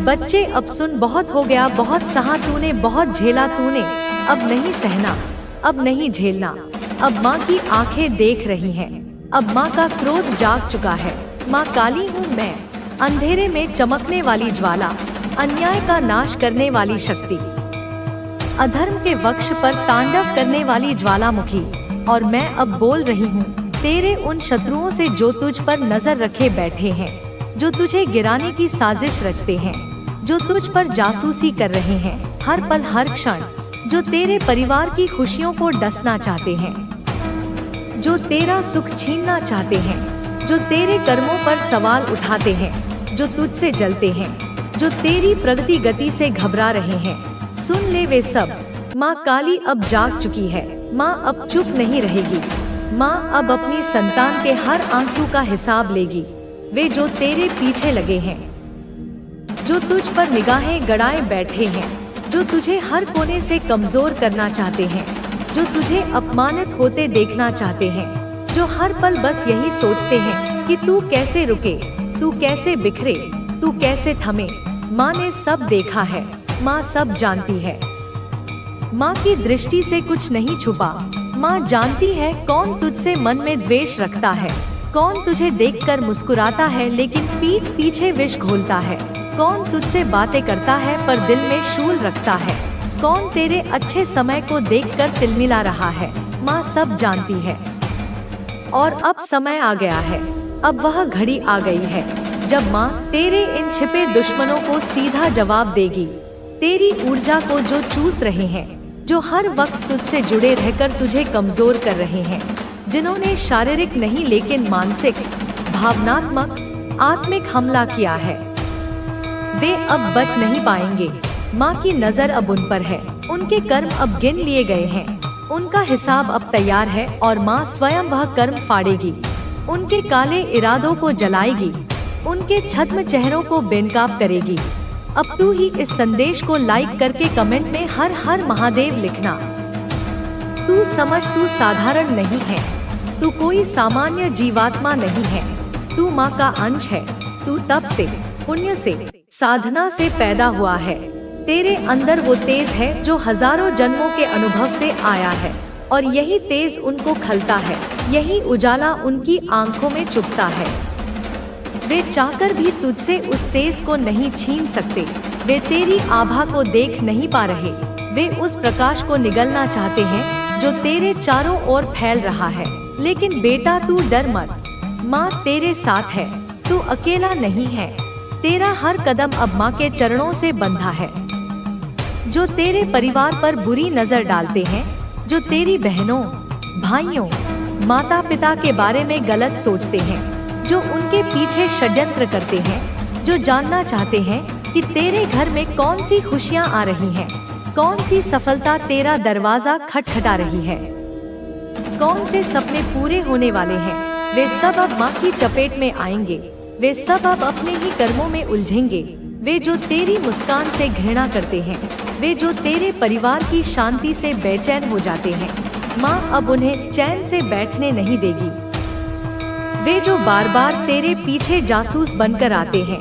बच्चे अब सुन, बहुत हो गया, बहुत सहा तूने, बहुत झेला तूने, अब नहीं सहना, अब नहीं झेलना। अब माँ की आंखें देख रही हैं, अब माँ का क्रोध जाग चुका है। माँ काली हूँ मैं, अंधेरे में चमकने वाली ज्वाला, अन्याय का नाश करने वाली शक्ति, अधर्म के वक्ष पर तांडव करने वाली ज्वालामुखी। और मैं अब बोल रही हूँ तेरे उन शत्रुओं से जो तुझ पर नजर रखे बैठे हैं, जो तुझे गिराने की साजिश रचते हैं, जो तुझ पर जासूसी कर रहे हैं हर पल हर क्षण, जो तेरे परिवार की खुशियों को डसना चाहते हैं, जो तेरा सुख छीनना चाहते हैं, जो तेरे कर्मों पर सवाल उठाते हैं, जो तुझसे जलते हैं, जो तेरी प्रगति गति से घबरा रहे हैं, सुन ले वे सब। माँ काली अब जाग चुकी है। माँ अब चुप नहीं रहेगी। माँ अब अपनी संतान के हर आंसू का हिसाब लेगी। वे जो तेरे पीछे लगे हैं, जो तुझ पर निगाहें गड़ाए बैठे हैं, जो तुझे हर कोने से कमजोर करना चाहते हैं, जो तुझे अपमानित होते देखना चाहते हैं, जो हर पल बस यही सोचते हैं कि तू कैसे रुके, तू कैसे बिखरे, तू कैसे थमे। माँ ने सब देखा है, माँ सब जानती है। माँ की दृष्टि से कुछ नहीं छुपा। माँ जानती है कौन तुझसे मन में द्वेष रखता है, कौन तुझे देखकर मुस्कुराता है लेकिन पीठ पीछे विष घोलता है, कौन तुझसे बातें करता है पर दिल में शूल रखता है, कौन तेरे अच्छे समय को देखकर तिलमिला रहा है। माँ सब जानती है। और अब समय आ गया है, अब वह घड़ी आ गई है जब माँ तेरे इन छिपे दुश्मनों को सीधा जवाब देगी। तेरी ऊर्जा को जो चूस रहे हैं, जो हर वक्त तुझसे जुड़े रहकर तुझे कमजोर कर रहे हैं, जिन्होंने शारीरिक नहीं लेकिन मानसिक, भावनात्मक, आत्मिक हमला किया है, वे अब बच नहीं पाएंगे। माँ की नजर अब उन पर है। उनके कर्म अब गिन लिए गए हैं, उनका हिसाब अब तैयार है और माँ स्वयं वह कर्म फाड़ेगी, उनके काले इरादों को जलाएगी, उनके छद्म चेहरों को बेनकाब करेगी। अब तू ही इस संदेश को लाइक करके कमेंट में हर हर महादेव लिखना। तू समझ, तू साधारण नहीं है, तू कोई सामान्य जीवात्मा नहीं है, तू माँ का अंश है। तू तप से, पुण्य से, साधना से पैदा हुआ है। तेरे अंदर वो तेज है जो हजारों जन्मों के अनुभव से आया है और यही तेज उनको खलता है, यही उजाला उनकी आंखों में चुभता है। वे चाहकर भी तुझसे उस तेज को नहीं छीन सकते। वे तेरी आभा को देख नहीं पा रहे। वे उस प्रकाश को निगलना चाहते हैं जो तेरे चारों ओर फैल रहा है। लेकिन बेटा तू डर मत, माँ तेरे साथ है, तू अकेला नहीं है। तेरा हर कदम अब माँ के चरणों से बंधा है। जो तेरे परिवार पर बुरी नजर डालते हैं, जो तेरी बहनों, भाइयों, माता पिता के बारे में गलत सोचते हैं, जो उनके पीछे षड्यंत्र करते हैं, जो जानना चाहते हैं कि तेरे घर में कौन सी खुशियां आ रही हैं, कौन सी सफलता तेरा दरवाजा खटखटा रही है, कौन से सपने पूरे होने वाले हैं, वे सब अब माँ की चपेट में आएंगे। वे सब अब अपने ही कर्मों में उलझेंगे। वे जो तेरी मुस्कान से घृणा करते हैं, वे जो तेरे परिवार की शांति से बेचैन हो जाते हैं, माँ अब उन्हें चैन से बैठने नहीं देगी। वे जो बार बार तेरे पीछे जासूस बनकर आते हैं,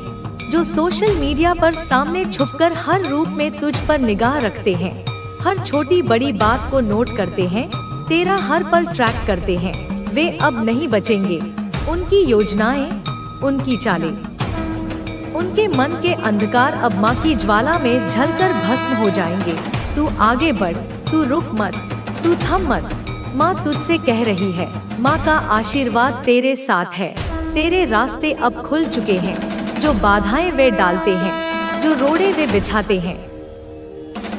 जो सोशल मीडिया पर सामने छुपकर हर रूप में तुझ पर निगाह रखते हैं, हर छोटी बड़ी बात को नोट करते हैं, तेरा हर पल ट्रैक करते हैं, वे अब नहीं बचेंगे। उनकी योजनाएं, उनकी चालें, उनके मन के अंधकार अब माँ की ज्वाला में जलकर भस्म हो जाएंगे। तू आगे बढ़, तू रुक मत, तू थम मत। माँ तुझसे कह रही है, माँ का आशीर्वाद तेरे साथ है। तेरे रास्ते अब खुल चुके हैं। जो बाधाएं वे डालते हैं, जो रोड़े वे बिछाते हैं,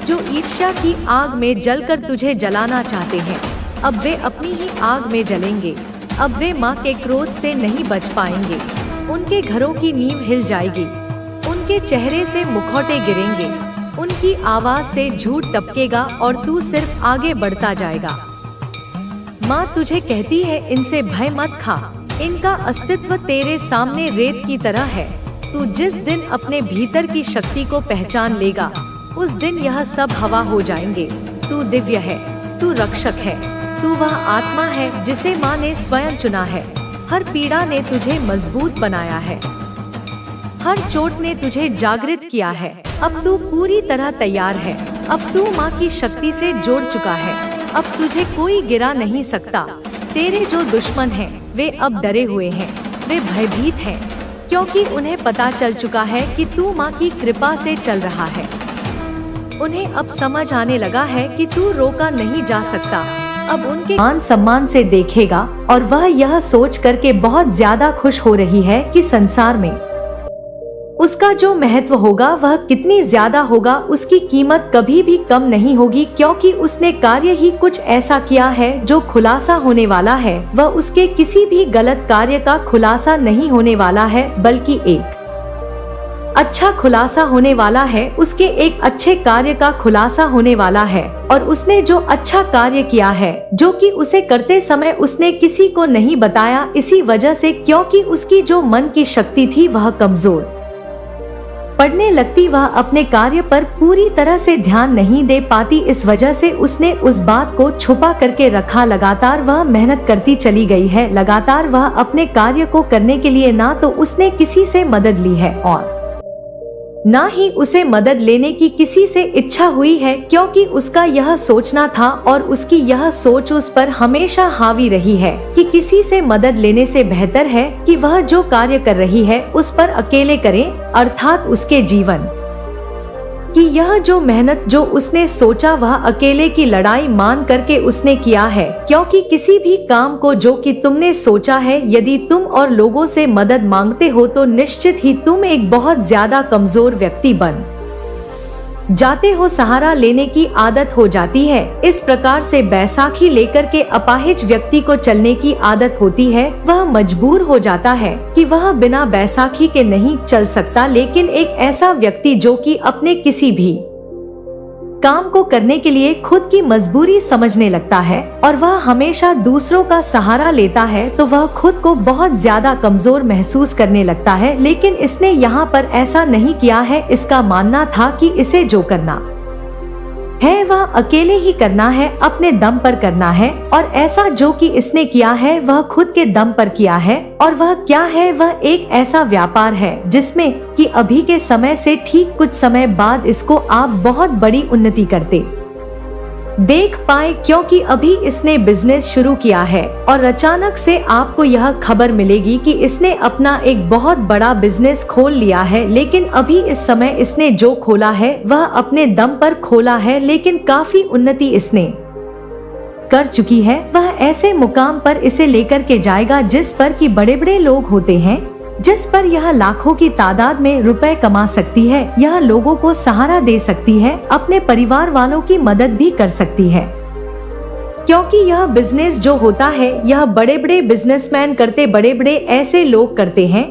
जो ईर्ष्या की आग में जलकर तुझे जलाना चाहते हैं, अब वे अपनी ही आग में जलेंगे। अब वे माँ के क्रोध से नहीं बच पाएंगे। उनके घरों की नींव हिल जाएगी, उनके चेहरे से मुखौटे गिरेंगे, उनकी आवाज से झूठ टपकेगा और तू सिर्फ आगे बढ़ता जाएगा। माँ तुझे कहती है, इनसे भय मत खा, इनका अस्तित्व तेरे सामने रेत की तरह है। तू जिस दिन अपने भीतर की शक्ति को पहचान लेगा, उस दिन यह सब हवा हो जाएंगे। तू दिव्य है, तू रक्षक है, तू वह आत्मा है जिसे माँ ने स्वयं चुना है। हर पीड़ा ने तुझे मजबूत बनाया है, हर चोट ने तुझे जागृत किया है। अब तू पूरी तरह तैयार है। अब तू माँ की शक्ति से जोड़ चुका है। अब तुझे कोई गिरा नहीं सकता। तेरे जो दुश्मन हैं, वे अब डरे हुए हैं, वे भयभीत हैं, क्योंकि उन्हें पता चल चुका है कि तू माँ की कृपा से चल रहा है। उन्हें अब समझ आने लगा है कि तू रोका नहीं जा सकता। अब उनके मान सम्मान से देखेगा और वह यह सोच करके बहुत ज्यादा खुश हो रही है कि संसार में उसका जो महत्व होगा वह कितनी ज्यादा होगा, उसकी कीमत कभी भी कम नहीं होगी, क्योंकि उसने कार्य ही कुछ ऐसा किया है जो खुलासा होने वाला है। वह उसके किसी भी गलत कार्य का खुलासा नहीं होने वाला है, बल्कि एक अच्छा खुलासा होने वाला है। उसके एक अच्छे कार्य का खुलासा होने वाला है। और उसने जो अच्छा कार्य किया है, जो कि उसे करते समय उसने किसी को नहीं बताया, इसी वजह से, क्योंकि उसकी जो मन की शक्ति थी वह कमजोर पड़ने लगती, वह अपने कार्य पर पूरी तरह से ध्यान नहीं दे पाती। इस वजह से उसने उस बात को छुपा करके रखा। लगातार वह मेहनत करती चली गई है। लगातार वह अपने कार्य को करने के लिए ना तो उसने किसी से मदद ली है और ना ही उसे मदद लेने की किसी से इच्छा हुई है, क्योंकि उसका यह सोचना था और उसकी यह सोच उस पर हमेशा हावी रही है कि किसी से मदद लेने से बेहतर है कि वह जो कार्य कर रही है उस पर अकेले करे, अर्थात उसके जीवन कि यह जो मेहनत जो उसने सोचा वह अकेले की लड़ाई मान करके उसने किया है। क्योंकि किसी भी काम को जो कि तुमने सोचा है, यदि तुम और लोगों से मदद मांगते हो तो निश्चित ही तुम एक बहुत ज्यादा कमजोर व्यक्ति बन जाते हो। सहारा लेने की आदत हो जाती है। इस प्रकार से बैसाखी लेकर के अपाहिज व्यक्ति को चलने की आदत होती है। वह मजबूर हो जाता है कि वह बिना बैसाखी के नहीं चल सकता। लेकिन एक ऐसा व्यक्ति जो कि अपने किसी भी काम को करने के लिए खुद की मजबूरी समझने लगता है और वह हमेशा दूसरों का सहारा लेता है, तो वह खुद को बहुत ज्यादा कमजोर महसूस करने लगता है। लेकिन इसने यहाँ पर ऐसा नहीं किया है। इसका मानना था कि इसे जो करना है वह अकेले ही करना है, अपने दम पर करना है। और ऐसा जो कि इसने किया है वह खुद के दम पर किया है। और वह क्या है? वह एक ऐसा व्यापार है जिसमें कि अभी के समय से ठीक कुछ समय बाद इसको आप बहुत बड़ी उन्नति करते देख पाए, क्योंकि अभी इसने बिजनेस शुरू किया है और अचानक से आपको यह खबर मिलेगी कि इसने अपना एक बहुत बड़ा बिजनेस खोल लिया है। लेकिन अभी इस समय इसने जो खोला है वह अपने दम पर खोला है, लेकिन काफी उन्नति इसने कर चुकी है। वह ऐसे मुकाम पर इसे लेकर के जाएगा जिस पर कि बड़े बड़े लोग होते हैं, जिस पर यह लाखों की तादाद में रुपए कमा सकती है। यह लोगों को सहारा दे सकती है, अपने परिवार वालों की मदद भी कर सकती है। क्योंकि यह बिजनेस जो होता है यह बड़े बड़े बिजनेसमैन करते, बड़े बड़े ऐसे लोग करते हैं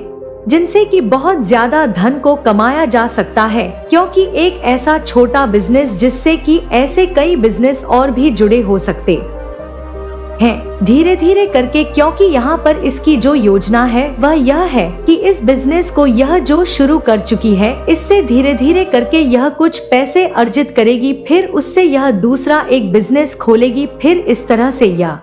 जिनसे कि बहुत ज्यादा धन को कमाया जा सकता है। क्योंकि एक ऐसा छोटा बिजनेस जिससे कि ऐसे कई बिजनेस और भी जुड़े हो सकते हैं धीरे धीरे करके। क्योंकि यहाँ पर इसकी जो योजना है वह यह है कि इस बिजनेस को यह जो शुरू कर चुकी है, इससे धीरे धीरे करके यह कुछ पैसे अर्जित करेगी, फिर उससे यह दूसरा एक बिजनेस खोलेगी, फिर इस तरह से यह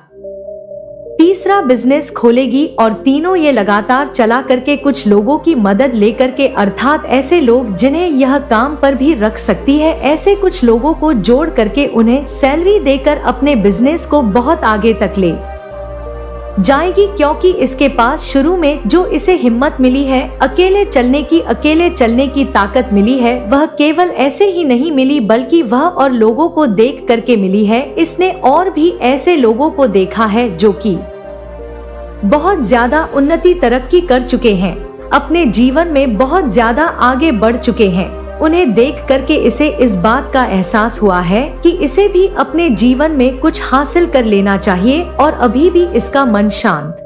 तीसरा बिजनेस खोलेगी। और तीनों ये लगातार चला करके कुछ लोगों की मदद लेकर के, अर्थात ऐसे लोग जिन्हें यह काम पर भी रख सकती है, ऐसे कुछ लोगों को जोड़ करके उन्हें सैलरी देकर अपने बिजनेस को बहुत आगे तक ले जाएगी। क्योंकि इसके पास शुरू में जो इसे हिम्मत मिली है अकेले चलने की ताकत मिली है, वह केवल ऐसे ही नहीं मिली बल्कि वह और लोगों को देख करके मिली है। इसने और भी ऐसे लोगों को देखा है जो कि बहुत ज्यादा उन्नति तरक्की कर चुके हैं, अपने जीवन में बहुत ज्यादा आगे बढ़ चुके हैं। उन्हें देख करके इसे इस बात का एहसास हुआ है कि इसे भी अपने जीवन में कुछ हासिल कर लेना चाहिए। और अभी भी इसका मन शांत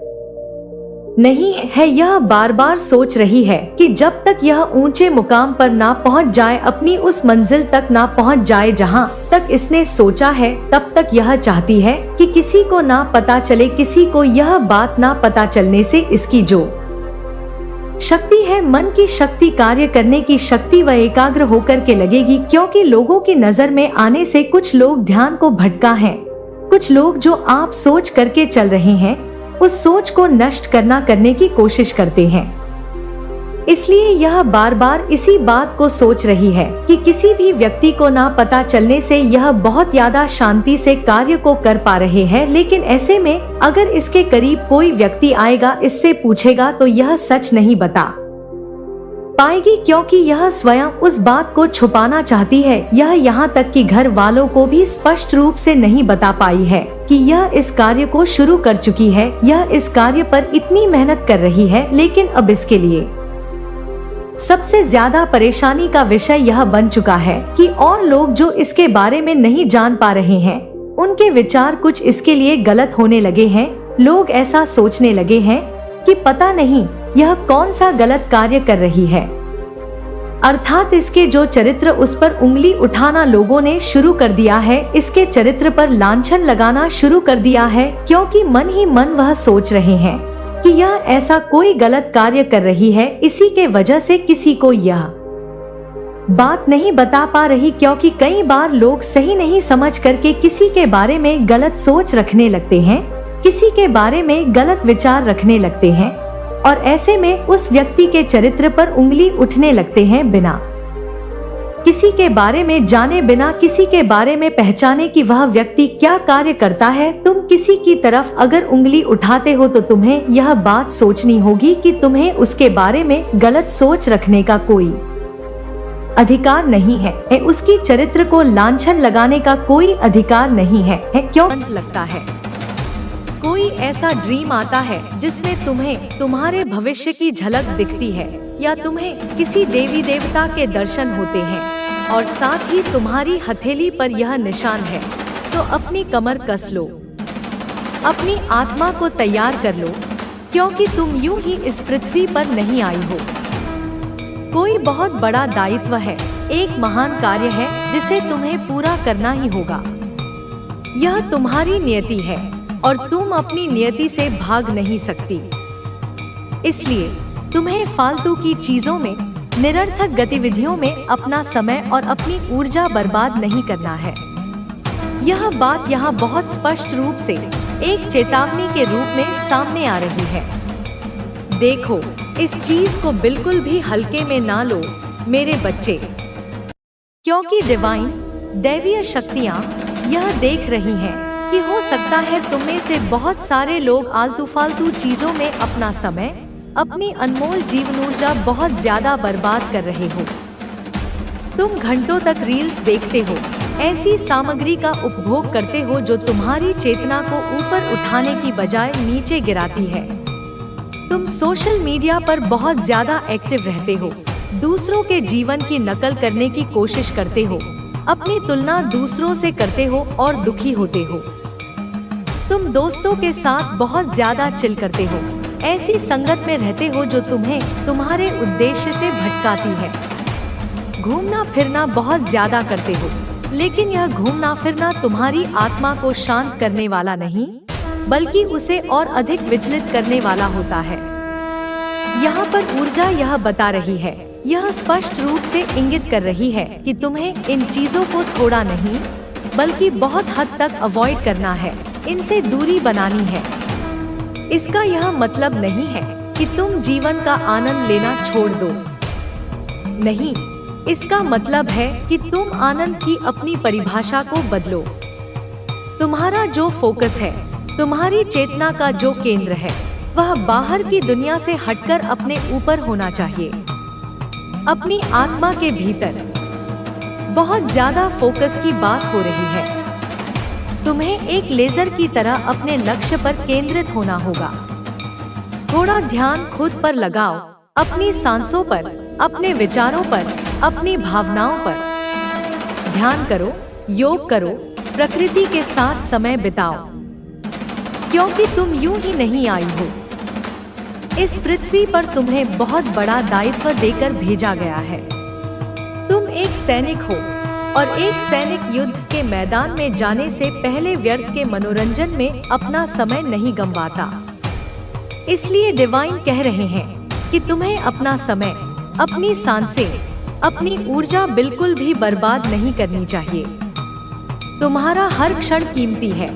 नहीं है। यह बार बार सोच रही है कि जब तक यह ऊंचे मुकाम पर ना पहुंच जाए, अपनी उस मंजिल तक ना पहुंच जाए जहां तक इसने सोचा है, तब तक यह चाहती है कि किसी को ना पता चले, किसी को यह बात ना पता चलने से इसकी जो शक्ति है, मन की शक्ति, कार्य करने की शक्ति, वह एकाग्र होकर के लगेगी। क्योंकि लोगों की नजर में आने से कुछ लोग ध्यान को भटका है। कुछ लोग जो आप सोच करके चल रहे हैं उस सोच को नष्ट करने की कोशिश करते हैं। इसलिए यह बार बार इसी बात को सोच रही है कि किसी भी व्यक्ति को ना पता चलने से यह बहुत ज्यादा शांति से कार्य को कर पा रहे हैं। लेकिन ऐसे में अगर इसके करीब कोई व्यक्ति आएगा, इससे पूछेगा तो यह सच नहीं बता पाएगी, क्योंकि यह स्वयं उस बात को छुपाना चाहती है। यह यहाँ तक कि घर वालों को भी स्पष्ट रूप से नहीं बता पाई है कि यह इस कार्य को शुरू कर चुकी है। यह इस कार्य पर इतनी मेहनत कर रही है, लेकिन अब इसके लिए सबसे ज्यादा परेशानी का विषय यह बन चुका है कि और लोग जो इसके बारे में नहीं जान पा रहे हैं, उनके विचार कुछ इसके लिए गलत होने लगे हैं। लोग ऐसा सोचने लगे हैं कि पता नहीं यह कौन सा गलत कार्य कर रही है, अर्थात इसके जो चरित्र, उस पर उंगली उठाना लोगों ने शुरू कर दिया है। इसके चरित्र पर लांछन लगाना शुरू कर दिया है, क्योंकि मन ही मन वह सोच रहे हैं कि यह ऐसा कोई गलत कार्य कर रही है। इसी के वजह से किसी को यह बात नहीं बता पा रही, क्योंकि कई बार लोग सही नहीं समझ करके किसी के बारे में गलत सोच रखने लगते हैं, किसी के बारे में गलत विचार रखने लगते हैं और ऐसे में उस व्यक्ति के चरित्र पर उंगली उठने लगते हैं, बिना किसी के बारे में जाने, बिना किसी के बारे में पहचाने कि वह व्यक्ति क्या कार्य करता है। तुम किसी की तरफ अगर उंगली उठाते हो तो तुम्हें यह बात सोचनी होगी कि तुम्हें उसके बारे में गलत सोच रखने का कोई अधिकार नहीं है। उसकी चरित्र को लांछन लगाने का कोई अधिकार नहीं है। क्यों लगता है कोई ऐसा ड्रीम आता है जिसमें तुम्हें तुम्हारे भविष्य की झलक दिखती है, या तुम्हें किसी देवी देवता के दर्शन होते हैं और साथ ही तुम्हारी हथेली पर यह निशान है, तो अपनी कमर कस लो, अपनी आत्मा को तैयार कर लो, क्योंकि तुम यूं ही इस पृथ्वी पर नहीं आई हो। कोई बहुत बड़ा दायित्व है, एक महान कार्य है जिसे तुम्हें पूरा करना ही होगा। यह तुम्हारी नियति है और तुम अपनी नियति से भाग नहीं सकती। इसलिए तुम्हें फालतू की चीजों में, निरर्थक गतिविधियों में अपना समय और अपनी ऊर्जा बर्बाद नहीं करना है। यह बात यहाँ बहुत स्पष्ट रूप से एक चेतावनी के रूप में सामने आ रही है। देखो, इस चीज को बिल्कुल भी हल्के में ना लो मेरे बच्चे, क्योंकि डिवाइन, दैवीय शक्तियाँ यह देख रही हैं कि हो सकता है तुम में से बहुत सारे लोग आलतू फालतू चीजों में अपना समय, अपनी अनमोल जीवन ऊर्जा बहुत ज्यादा बर्बाद कर रहे हो। तुम घंटों तक रील्स देखते हो, ऐसी सामग्री का उपभोग करते हो जो तुम्हारी चेतना को ऊपर उठाने की बजाय नीचे गिराती है। तुम सोशल मीडिया पर बहुत ज्यादा एक्टिव रहते हो, दूसरों के जीवन की नकल करने की कोशिश करते हो, अपनी तुलना दूसरों से करते हो और दुखी होते हो। तुम दोस्तों के साथ बहुत ज्यादा चिल करते हो, ऐसी संगत में रहते हो जो तुम्हें तुम्हारे उद्देश्य से भटकाती है। घूमना फिरना बहुत ज्यादा करते हो, लेकिन यह घूमना फिरना तुम्हारी आत्मा को शांत करने वाला नहीं, बल्कि उसे और अधिक विचलित करने वाला होता है। यहाँ पर ऊर्जा यह बता रही है, यह स्पष्ट रूप से इंगित कर रही है कि तुम्हें इन चीजों को थोड़ा नहीं बल्कि बहुत हद तक अवॉइड करना है, इनसे दूरी बनानी है। इसका यह मतलब नहीं है कि तुम जीवन का आनंद लेना छोड़ दो, नहीं, इसका मतलब है कि तुम आनंद की अपनी परिभाषा को बदलो। तुम्हारा जो फोकस है, तुम्हारी चेतना का जो केंद्र है, वह बाहर की दुनिया से हटकर अपने ऊपर होना चाहिए, अपनी आत्मा के भीतर। बहुत ज्यादा फोकस की बात हो रही है। तुम्हें एक लेजर की तरह अपने लक्ष्य पर केंद्रित होना होगा। थोड़ा ध्यान खुद पर लगाओ, अपनी सांसों पर, अपने विचारों पर, अपनी भावनाओं पर ध्यान करो, योग करो, प्रकृति के साथ समय बिताओ, क्योंकि तुम यूं ही नहीं आई हो। इस पृथ्वी पर तुम्हें बहुत बड़ा दायित्व देकर भेजा गया है। तुम एक सैनिक हो और एक सैनिक युद्ध के मैदान में जाने से पहले व्यर्थ के मनोरंजन में अपना समय नहीं गंवाता। इसलिए डिवाइन कह रहे हैं कि तुम्हें अपना समय, अपनी सांसें, अपनी ऊर्जा बिल्कुल भी बर्बाद नहीं करनी चाहिए। तुम्हारा हर क्षण कीमती है।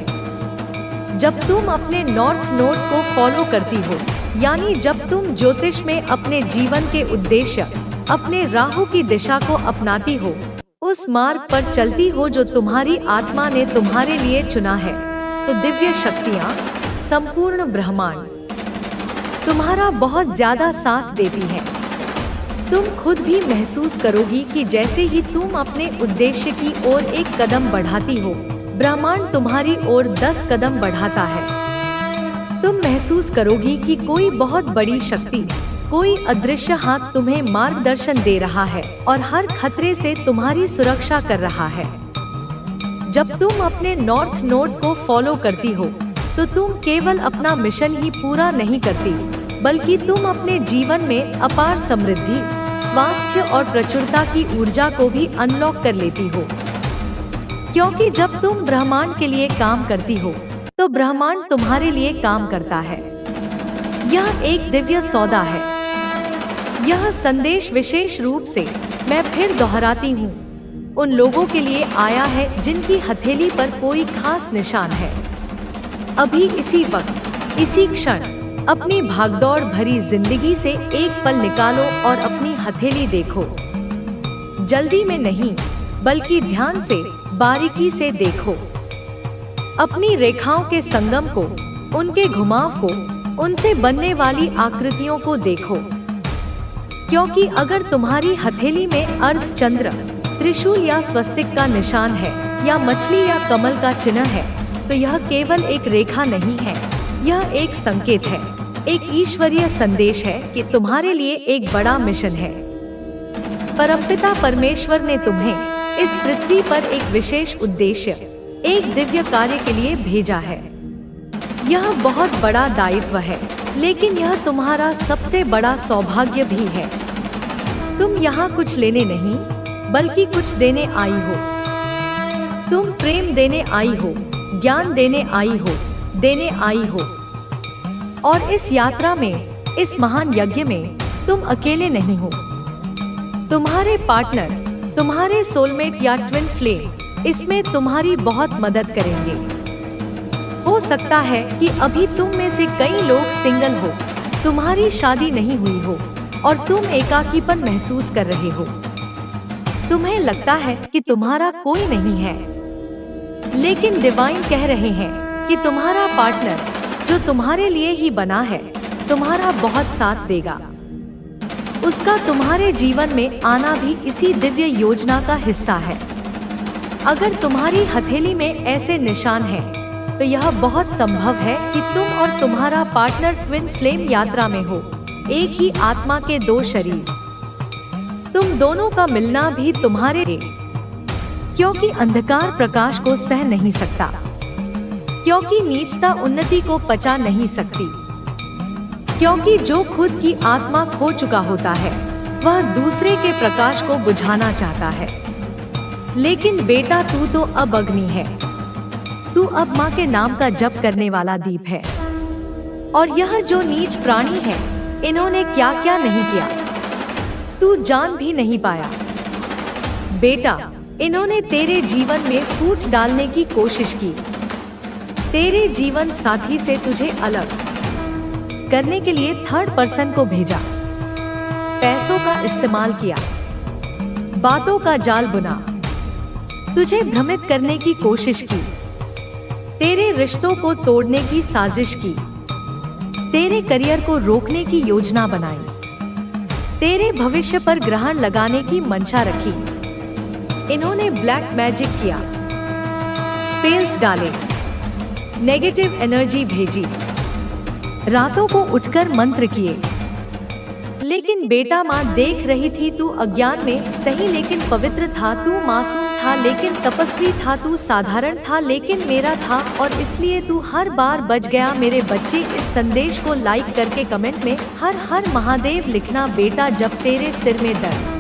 जब तुम अपने नॉर्थ नोड को फॉलो करती हो, यानी जब तुम ज्योतिष में अपने जीवन के उद्देश्य, अपने राहु की दिशा को अपनाती हो, उस मार्ग पर चलती हो जो तुम्हारी आत्मा ने तुम्हारे लिए चुना है, तो दिव्य शक्तियाँ, संपूर्ण ब्रह्मांड तुम्हारा बहुत ज्यादा साथ देती है। तुम खुद भी महसूस करोगी कि जैसे ही तुम अपने उद्देश्य की ओर एक कदम बढ़ाती हो, ब्रह्मांड तुम्हारी ओर 10 कदम बढ़ाता है। तुम महसूस करोगी कि कोई बहुत बड़ी शक्ति, कोई अदृश्य हाथ तुम्हें मार्गदर्शन दे रहा है और हर खतरे से तुम्हारी सुरक्षा कर रहा है। जब तुम अपने नॉर्थ नोड को फॉलो करती हो, तो तुम केवल अपना मिशन ही पूरा नहीं करती, बल्कि तुम अपने जीवन में अपार समृद्धि, स्वास्थ्य और प्रचुरता की ऊर्जा को भी अनलॉक कर लेती हो। क्योंकि जब तुम ब्रह्मांड के लिए काम करती हो, तो ब्रह्मांड तुम्हारे लिए काम करता है। यह एक दिव्य सौदा है। यह संदेश विशेष रूप से मैं फिर दोहराती हूँ, उन लोगों के लिए आया है जिनकी हथेली पर कोई खास निशान है। अभी इसी वक्त, इसी क्षण अपनी भागदौड़ भरी जिंदगी से एक पल निकालो और अपनी हथेली देखो। जल्दी में नहीं, बल्कि ध्यान से, बारीकी से देखो। अपनी रेखाओं के संगम को, उनके घुमाव को, उनसे बनने वाली आकृतियों को देखो। क्योंकि अगर तुम्हारी हथेली में अर्धचंद्र, त्रिशूल या स्वस्तिक का निशान है, या मछली या कमल का चिन्ह है, तो यह केवल एक रेखा नहीं है, यह एक संकेत है, एक ईश्वरीय संदेश है कि तुम्हारे लिए एक बड़ा मिशन है। परमपिता परमेश्वर ने तुम्हें इस पृथ्वी पर एक विशेष उद्देश्य, एक दिव्य कार्य के लिए भेजा है। यह बहुत बड़ा दायित्व है, लेकिन यह तुम्हारा सबसे बड़ा सौभाग्य भी है। तुम यहाँ कुछ लेने नहीं, बल्कि कुछ देने आई हो। तुम प्रेम देने आई हो, ज्ञान देने आई हो, देने आई हो। और इस यात्रा में, इस महान यज्ञ में तुम अकेले नहीं हो। तुम्हारे पार्टनर, तुम्हारे सोलमेट या ट्विन फ्लेम इसमें तुम्हारी बहुत मदद करेंगे। हो सकता है कि अभी तुम में से कई लोग सिंगल हो, तुम्हारी शादी नहीं हुई हो और तुम एकाकीपन महसूस कर रहे हो। तुम्हें लगता है कि तुम्हारा कोई नहीं है, लेकिन डिवाइन कह रहे हैं कि तुम्हारा पार्टनर, जो तुम्हारे लिए ही बना है, तुम्हारा बहुत साथ देगा। उसका तुम्हारे जीवन में आना भी इसी दिव्य योजना का हिस्सा है। अगर तुम्हारी हथेली में ऐसे निशान हैं, तो यह बहुत संभव है कि तुम और तुम्हारा पार्टनर ट्विन फ्लेम यात्रा में हो, एक ही आत्मा के 2 शरीर। तुम दोनों का मिलना भी तुम्हारे लिए, क्योंकि अंधकार प्रकाश को सह नहीं सकता, क्योंकि नीचता उन्नति को पचा नहीं सकती, क्योंकि जो खुद की आत्मा खो चुका होता है, वह दूसरे के प्रकाश को बुझाना चाहता है। लेकिन बेटा, तू तो अब अग्नि है। तू अब माँ के नाम का जप करने वाला दीप है। और यह जो नीच प्राणी है, इन्होंने क्या क्या नहीं किया, तू जान भी नहीं पाया। बेटा, इन्होंने तेरे जीवन में फूट डालने की कोशिश की, तेरे जीवन साथी से तुझे अलग करने के लिए थर्ड पर्सन को भेजा, पैसों का इस्तेमाल किया, बातों का जाल बुना, तुझे भ्रमित करने की कोशिश की, तेरे रिश्तों को तोड़ने की साजिश की, तेरे करियर को रोकने की योजना बनाई, तेरे भविष्य पर ग्रहण लगाने की मंशा रखी। इन्होंने ब्लैक मैजिक किया, स्पेल्स डाले, नेगेटिव एनर्जी भेजी, रातों को उठकर मंत्र किए। लेकिन बेटा, माँ देख रही थी, तू अज्ञान में सही लेकिन पवित्र था, तू मासूम था लेकिन तपस्वी था, तू साधारण था लेकिन मेरा था, और इसलिए तू हर बार बच गया। मेरे बच्चे, इस संदेश को लाइक करके कमेंट में हर हर महादेव लिखना। बेटा, जब तेरे सिर में दर्द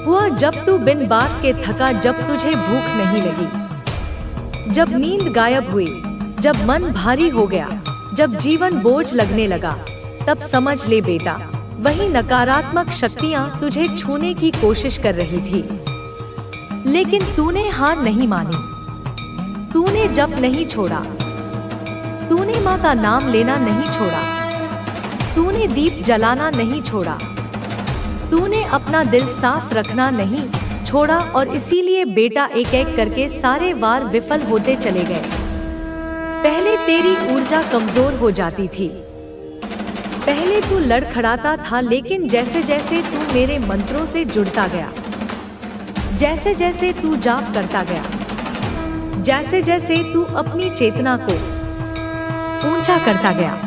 हुआ, जब तू बिन बात के थका, जब तुझे भूख नहीं लगी, जब नींद गायब हुई, जब मन भारी हो गया, जब जीवन बोझ लगने लगा, तब समझ ले बेटा, वही नकारात्मक शक्तियां तुझे छूने की कोशिश कर रही थी। लेकिन तूने हार नहीं मानी, तूने जप नहीं छोड़ा, तूने माँ का नाम लेना नहीं छोड़ा, तूने दीप जलाना नहीं छोड़ा, तूने अपना दिल साफ रखना नहीं छोड़ा, और इसीलिए बेटा एक एक करके सारे वार विफल होते चले गए। पहले तेरी ऊर्जा कमजोर हो जाती थी, पहले तू लड़खड़ाता था, लेकिन जैसे जैसे तू मेरे मंत्रों से जुड़ता गया, जैसे जैसे तू जाप करता गया, जैसे जैसे तू अपनी चेतना को ऊंचा करता गया,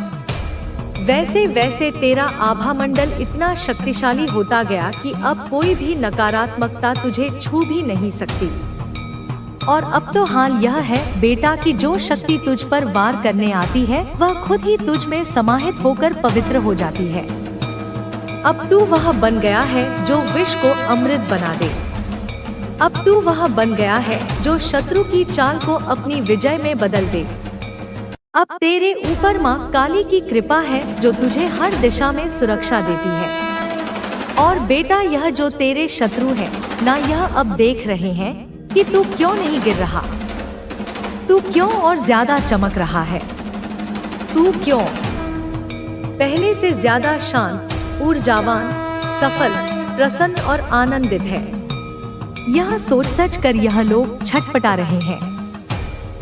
वैसे वैसे तेरा आभा मंडल इतना शक्तिशाली होता गया कि अब कोई भी नकारात्मकता तुझे छू भी नहीं सकती। और अब तो हाल यह है बेटा कि जो शक्ति तुझ पर वार करने आती है वह खुद ही तुझ में समाहित होकर पवित्र हो जाती है। अब तू वह बन गया है जो विष को अमृत बना दे। अब तू वह बन गया है जो शत्रु की चाल को अपनी विजय में बदल दे। अब तेरे ऊपर माँ काली की कृपा है जो तुझे हर दिशा में सुरक्षा देती है। और बेटा यह जो तेरे शत्रु हैं ना यह अब देख रहे हैं कि तू क्यों नहीं गिर रहा, तू क्यों और ज्यादा चमक रहा है, तू क्यों पहले से ज्यादा शांत, ऊर्जावान, सफल, प्रसन्न और आनंदित है। यह सोच सच कर यह लोग छटपटा रहे हैं।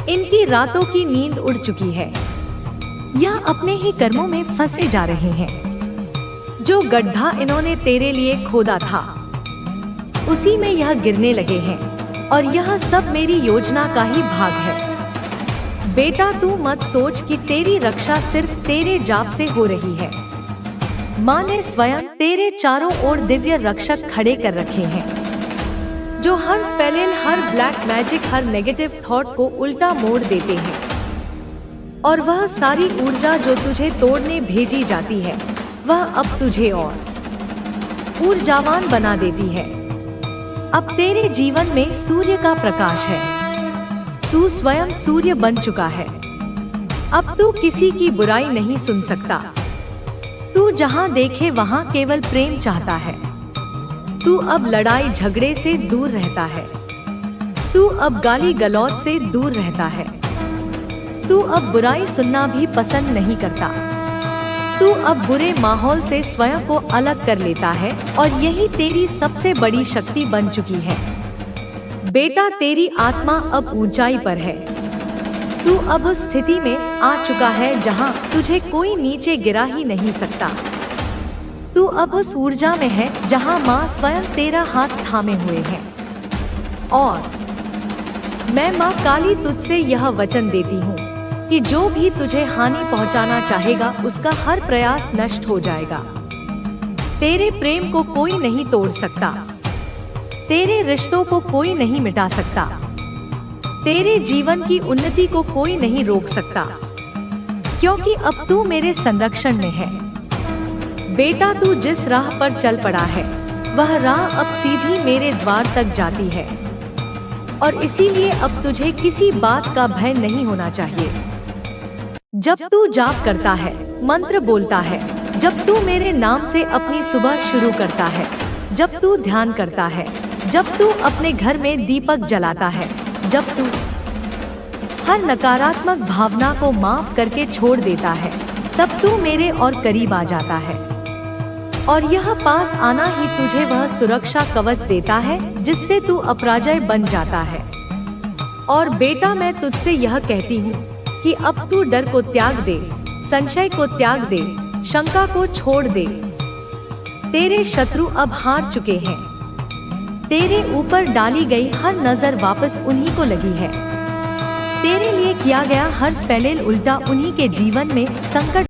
इनकी रातों की नींद उड़ चुकी है। यह अपने ही कर्मों में फंसे जा रहे हैं। जो गड्ढा इन्होंने तेरे लिए खोदा था उसी में यह गिरने लगे हैं, और यह सब मेरी योजना का ही भाग है। बेटा तू मत सोच कि तेरी रक्षा सिर्फ तेरे जाप से हो रही है। माँ ने स्वयं तेरे चारों ओर दिव्य रक्षक खड़े कर रखे हैं जो हर स्पेल, हर ब्लैक मैजिक, हर नेगेटिव थॉट को उल्टा मोड़ देते हैं। और वह सारी ऊर्जा जो तुझे तोड़ने भेजी जाती है वह अब तुझे और ऊर्जावान बना देती है। अब तेरे जीवन में सूर्य का प्रकाश है। तू स्वयं सूर्य बन चुका है। अब तू किसी की बुराई नहीं सुन सकता। तू जहां देखे वहां केवल प्रेम चाहता है। तू अब लड़ाई झगड़े से दूर रहता है। तू अब गाली गलौज से दूर रहता है। तू अब बुराई सुनना भी पसंद नहीं करता। तू अब बुरे माहौल से स्वयं को अलग कर लेता है, और यही तेरी सबसे बड़ी शक्ति बन चुकी है। बेटा तेरी आत्मा अब ऊंचाई पर है। तू अब उस स्थिति में आ चुका है जहां तुझे कोई नीचे गिरा ही नहीं सकता। तू अब उस ऊर्जा में है जहां माँ स्वयं तेरा हाथ थामे हुए हैं। और मैं माँ काली तुझसे यह वचन देती हूँ कि जो भी तुझे हानि पहुंचाना चाहेगा उसका हर प्रयास नष्ट हो जाएगा। तेरे प्रेम को कोई नहीं तोड़ सकता। तेरे रिश्तों को कोई नहीं मिटा सकता। तेरे जीवन की उन्नति को कोई नहीं रोक सकता, क्योंकि अब तू मेरे संरक्षण में है। बेटा तू जिस राह पर चल पड़ा है वह राह अब सीधी मेरे द्वार तक जाती है, और इसीलिए अब तुझे किसी बात का भय नहीं होना चाहिए। जब तू जाप करता है, मंत्र बोलता है, जब तू मेरे नाम से अपनी सुबह शुरू करता है, जब तू ध्यान करता है, जब तू अपने घर में दीपक जलाता है, जब तू हर नकारात्मक भावना को माफ करके छोड़ देता है, तब तू मेरे और करीब आ जाता है। और यह पास आना ही तुझे वह सुरक्षा कवच देता है जिससे तू अपराजय बन जाता है। और बेटा मैं तुझसे यह कहती हूँ कि अब तू डर को त्याग दे, संशय को त्याग दे, शंका को छोड़ दे। तेरे शत्रु अब हार चुके हैं। तेरे ऊपर डाली गई हर नजर वापस उन्हीं को लगी है। तेरे लिए किया गया हर स्पेल उल्टा उन्हीं के जीवन में संकट